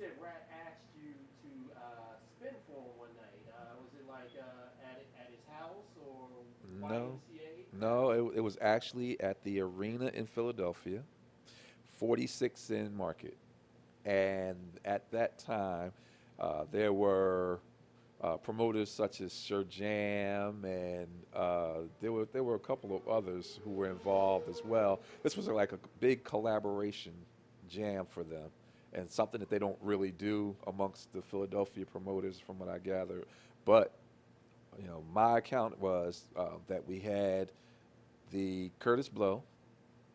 said Rat asked you to spin for him one night. Was it like at his house or No, YMCA no, perhaps? it was actually at the arena in Philadelphia, 46 in Market. And at that time, there were promoters such as Sir Jam, and there were a couple of others who were involved as well. This was like a big collaboration jam for them, and something that they don't really do amongst the Philadelphia promoters, from what I gather. But my account was that we had the Curtis Blow,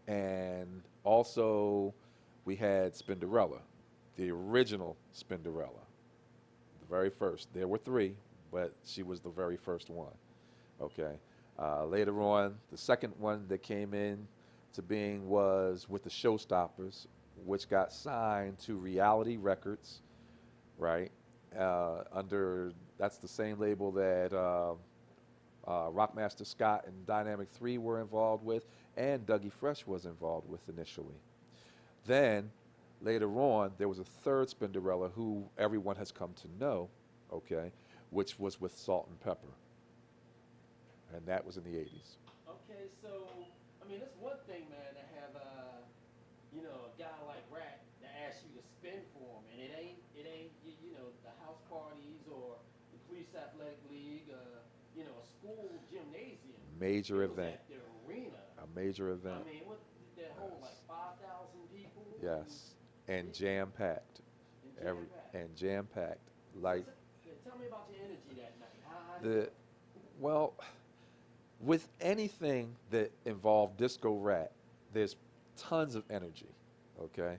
and also we had Spinderella, the original Spinderella, the very first. There were three, but she was the very first one. Okay. Later on, the second one that came in to being was with the Showstoppers, which got signed to Reality Records, right? Under That's the same label that Rockmaster Scott and Dynamic 3 were involved with, and Dougie Fresh was involved with initially. Then, later on, there was a third Spinderella who everyone has come to know, okay, which was with Salt and Pepper, and that was in the 80s. Okay, so I mean, it's one thing, man, to have a guy like Rat that asks you to spin for him, and it ain't the house parties or the police athletic league, a school gymnasium. Major It was event, at the arena. a major I event, mean, what that hold like yes, 5,000 people yes, and yeah, jam packed, and jam every packed. and jam packed, So like tell me about your energy that night. How did it the go? well, with anything that involved Disco Rat, there's tons of energy, okay?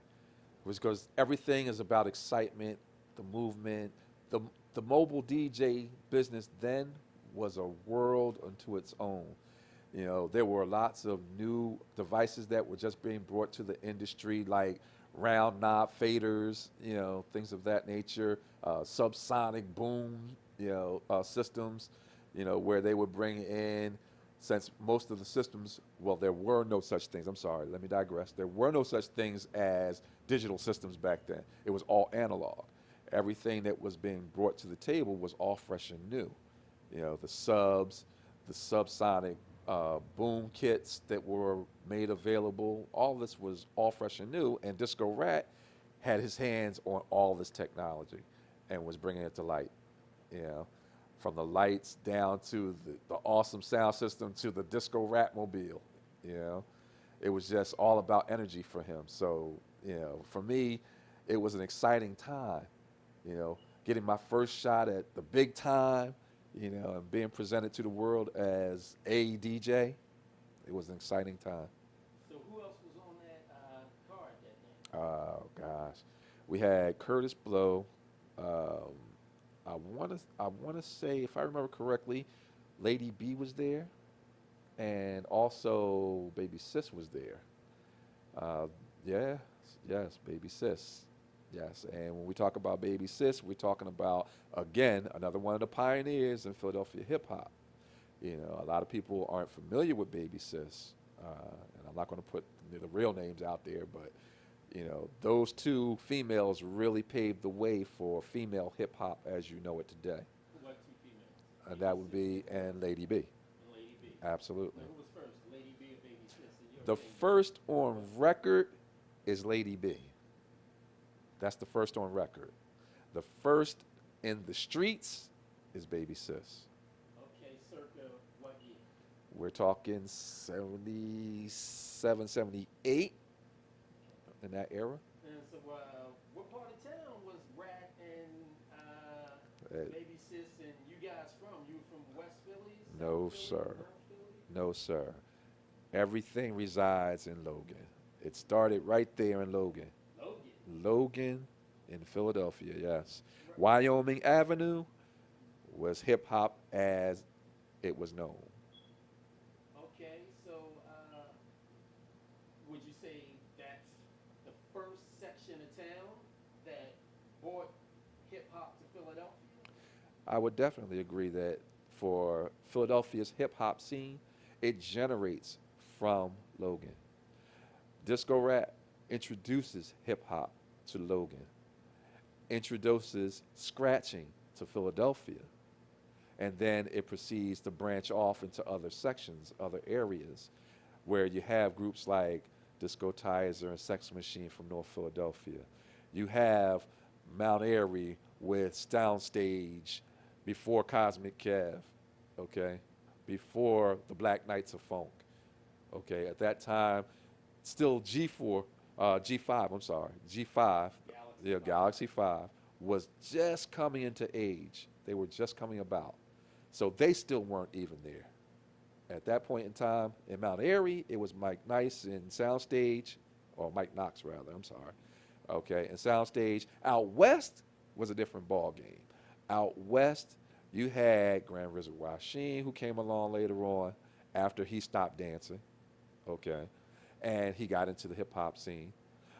Because everything is about excitement, the movement. The, the mobile DJ business then was a world unto its own. There were lots of new devices that were just being brought to the industry, like round knob faders, things of that nature, subsonic boom, systems, where they would bring in, since most of the systems, well, there were no such things. I'm sorry, let me digress. There were no such things as digital systems back then. It was all analog. Everything that was being brought to the table was all fresh and new. The subs, the subsonic boom kits that were made available. All this was all fresh and new, and Disco Rat had his hands on all this technology and was bringing it to light. You know, from the lights down to the awesome sound system to the Disco Rat mobile. You know, it was just all about energy for him. So, for me, it was an exciting time. Getting my first shot at the big time, and being presented to the world as a DJ, it was an exciting time. So who else was on that card that night? Oh gosh, we had Curtis Blow. Um, I wanna say, if I remember correctly, Lady B was there, and also Baby Sis was there. Uh, yeah, yes, Baby Sis. Yes, and when we talk about Baby Sis, we're talking about, again, another one of the pioneers in Philadelphia hip hop. A lot of people aren't familiar with Baby Sis, and I'm not going to put the real names out there, but those two females really paved the way for female hip hop as you know it today, What two females? and Baby that would Sis be and Lady B. and Lady B. Absolutely. Now who was first, Lady B or Baby Sis, in your The opinion? first on record is Lady B. That's the first on record. The first in the streets is Baby Sis. Okay, circa what year? We're talking 77, 78 in that era. And so, what part of town was Rat and Uh, Baby Sis and you guys from? You from West Philly, South no, Philly, sir. North Philly? No, sir. Everything resides in Logan. It started right there in Logan. Logan. Logan in Philadelphia, yes. Right. Wyoming Avenue was hip hop as it was known. Okay, so would you say that's the first section of town that brought hip hop to Philadelphia? I would definitely agree that for Philadelphia's hip hop scene, it generates from Logan. Disco rap introduces hip hop to Logan. introduces scratching to Philadelphia. And then it proceeds to branch off into other sections, other areas, where you have groups like Disco Tizer and Sex Machine from North Philadelphia. You have Mount Airy with Downstage before Cosmic Kev, okay, before the Black Knights of Funk, okay. At that time, still G4, G5, I'm sorry, G5, Galaxy yeah, 5. Galaxy 5 was just coming into age. They were just coming about. So they still weren't even there. At that point in time, in Mount Airy, it was Mike Nice in Soundstage, or Mike Knox rather, I'm sorry. Okay, and Soundstage. Out west was a different ball game. Out west, you had Grand Wizard Rasheen, who came along later on after he stopped dancing. Okay, and he got into the hip hop scene.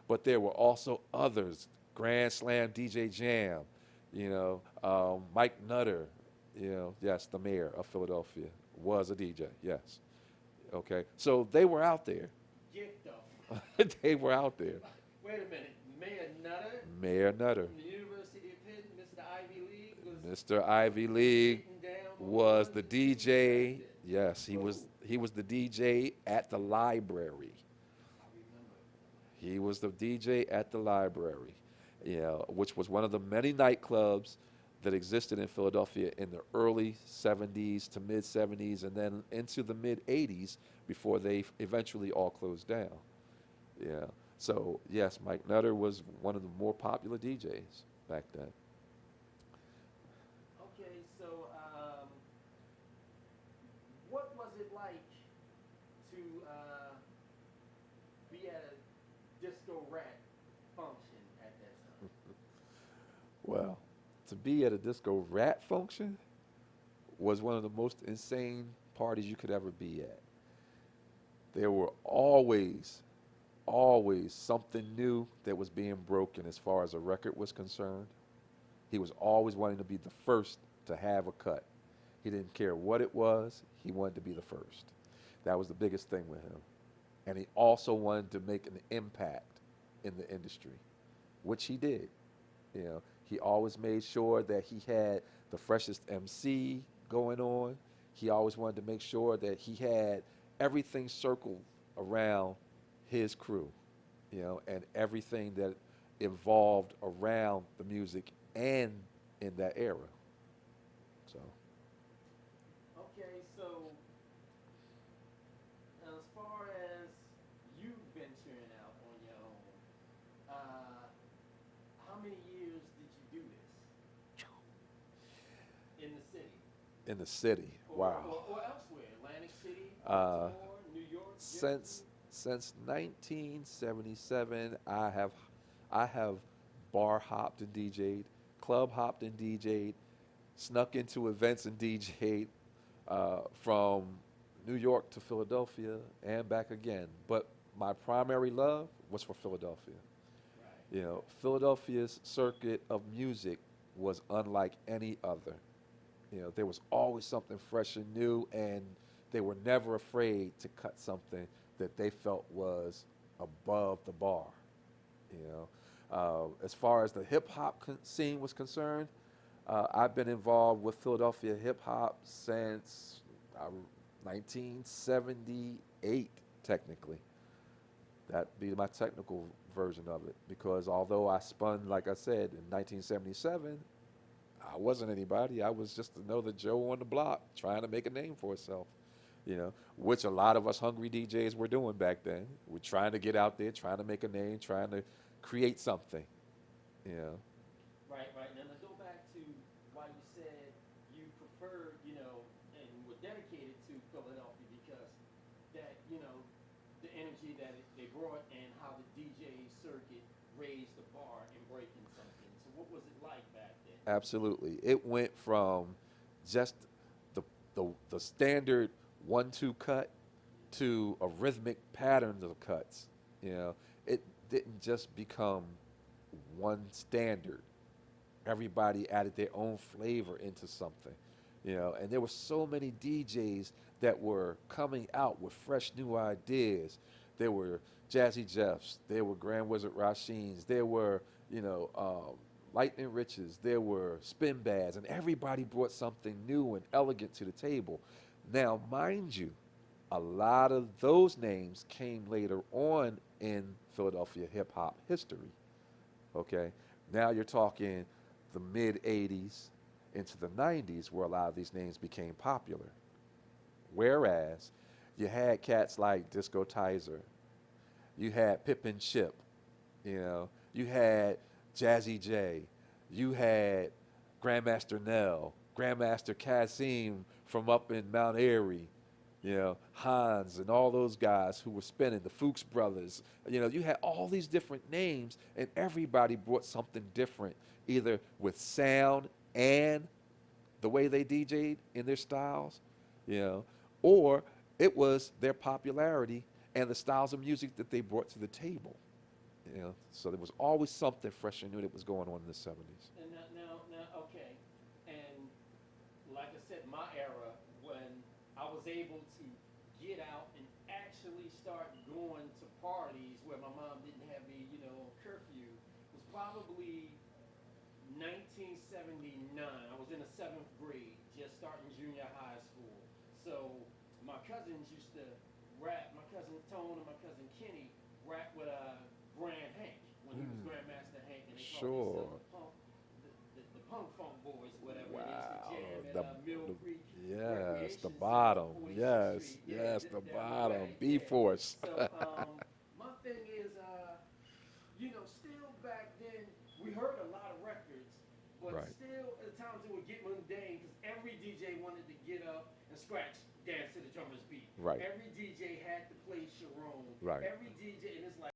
But there were also others, Grand Slam DJ Jam, Mike Nutter, yes, the mayor of Philadelphia was a DJ, yes. Okay, so they were out there. Get the They were out there. Wait a minute. Mayor Nutter Mayor Nutter, from the University of Pitt, Mr. Ivy League, was Mr. Ivy League getting down on was one the and two like DJ. that. Yes, he was the DJ at the library. I remember. He was the DJ at the library, which was one of the many nightclubs that existed in Philadelphia in the early 70s to mid 70s and then into the mid 80s before they eventually all closed down. Yeah. So, yes, Mike Nutter was one of the more popular DJs back then. Okay, so what was it like to be at a disco rat function at that time? Well, to be at a disco rat function was one of the most insane parties you could ever be at. There were always something new that was being broken as far as a record was concerned. He was always wanting to be the first to have a cut. He didn't care what it was, he wanted to be the first. That was the biggest thing with him. And he also wanted to make an impact in the industry, which he did. He always made sure that he had the freshest MC going on. He always wanted to make sure that he had everything circled around his crew, and everything that evolved around the music and in that era. So, Okay, so as far as you venturing out on your own, how many years did you do this in the city? in the city, wow. Or elsewhere, Atlantic City, Uh, Baltimore, New York, since Jersey? since 1977, I have bar hopped and DJ'd, club hopped and DJ'd, snuck into events and DJ'd from New York to Philadelphia and back again. But my primary love was for Philadelphia. Right. Philadelphia's circuit of music was unlike any other. There was always something fresh and new, and they were never afraid to cut something that they felt was above the bar. As far as the hip hop scene was concerned, I've been involved with Philadelphia hip hop since 1978, technically. That'd be my technical version of it. Because although I spun, like I said, in 1977, I wasn't anybody. I was just another Joe on the block trying to make a name for himself, which a lot of us hungry DJs were doing back then. We're trying to get out there, trying to make a name, trying to create something, you know. Right, right. Now let's go back to why you said you preferred, and were dedicated to Philadelphia because that, the energy that they brought and how the DJ circuit raised the bar and breaking something. So what was it like back then? Absolutely. It went from just the standard 1-2 cut to a rhythmic pattern of cuts. It didn't just become one standard. Everybody added their own flavor into something. And there were so many DJs that were coming out with fresh new ideas. There were Jazzy Jeffs, there were Grand Wizard Rasheens, there were, Lightning Riches, there were Spin Bads, and everybody brought something new and elegant to the table. Now, mind you, a lot of those names came later on in Philadelphia hip hop history. Okay, now you're talking the mid 80s into the 90s where a lot of these names became popular. Whereas you had cats like Disco Tizer, you had Pippin Chip, you had Jazzy J, you had Grandmaster Nell, Grandmaster Kasim from up in Mount Airy, Hans and all those guys who were spinning, the Fuchs brothers. You had all these different names, and everybody brought something different, either with sound and the way they DJ'd in their styles, you know, or it was their popularity and the styles of music that they brought to the table. So there was always something fresh and new that was going on in the '70s. And now, okay. And like I said, my era, when I was able to get out and actually start going to parties where my mom didn't have me, curfew, was probably 1979. I was in the seventh grade, just starting junior high school. So my cousins used to rap. My cousin Tone and my cousin Kenny rap with Grand Hank when he was Grandmaster Hank, and they called Sure. themselves the Punk Funk Boys, whatever. Wow. And they used to jam at Mill Creek Yes, the Recreation bottom. Center, 46th Yes, Street. yes, the Down bottom. right B there. Force. So my thing is, still back then we heard a lot of records, but Right. still at times it would get mundane because every DJ wanted to get up and scratch, dance to the drummer's beat. Right. Every DJ had to play Sharon. Right. Every DJ, and it's like.